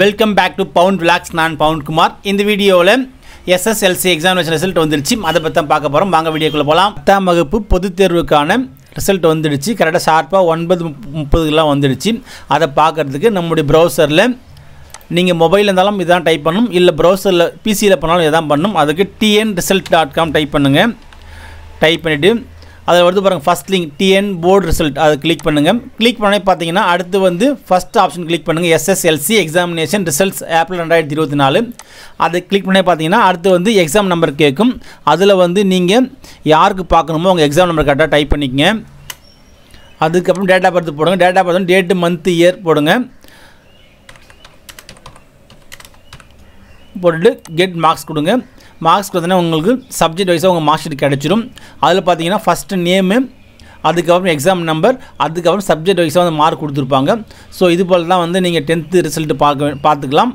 Welcome back to Pound vlogs. நான் Pound Kumar. இந்த வீடியோவில் எஸ்எஸ்எல்சி எக்ஸாமினேஷன் ரிசல்ட் வந்துடுச்சு. அதை பற்றி தான் பார்க்க போகிறோம். வாங்க வீடியோக்குள்ளே போகலாம். 10ஆம் வகுப்பு பொதுத் தேர்வுக்கான ரிசல்ட் வந்துடுச்சு. கரெக்டாக ஷார்ப்பாக 9:30 வந்துடுச்சு. அதை பார்க்குறதுக்கு நம்முடைய ப்ரௌசரில் நீங்கள் மொபைலில் இருந்தாலும் இதான் டைப் பண்ணணும், இல்லை ப்ரௌசரில் பிசியில் பண்ணாலும் இதான் பண்ணணும். அதுக்கு tnresult.com டைப் பண்ணுங்கள். டைப் பண்ணிவிட்டு அதில் வந்து பாருங்கள் first link TN board result, அதை கிளிக் பண்ணுங்கள். கிளிக் பண்ணி பார்த்தீங்கன்னா அடுத்து வந்து ஃபஸ்ட் ஆப்ஷன் கிளிக் பண்ணுங்கள், எஸ்எஸ்எல்சி எக்ஸாமினேஷன் ரிசல்ட்ஸ் ஏப்ரல் 2024. அதை கிளிக் பண்ணி பார்த்தீங்கன்னா அடுத்து வந்து எக்ஸாம் நம்பர் கேட்கும். அதில் வந்து நீங்கள் யாருக்கு பார்க்கணுமோ உங்கள் எக்ஸாம் நம்பர் கரெக்டாக டைப் பண்ணிக்கங்க. அதுக்கப்புறம் டேட் ஆஃப் பர்த் போடுங்க. Date of birth date month year போடுங்க. போட்டுட்டு கெட் மார்க்ஸ் கொடுங்க. மார்க்ஸ் கொடுத்தீங்கன்னா உங்களுக்கு சப்ஜெக்ட் வைஸாக உங்கள் மார்க் ஷீட் கிடச்சிரும். அதில் பார்த்தீங்கன்னா ஃபஸ்ட்டு நேமு, அதுக்கப்புறம் எக்ஸாம் நம்பர், அதுக்கப்புறம் சப்ஜெக்ட் வைஸாக வந்து மார்க் கொடுத்துருப்பாங்க. ஸோ இது போல் தான் வந்து நீங்கள் 10th ரிசல்ட்டு பார்த்துக்கலாம்.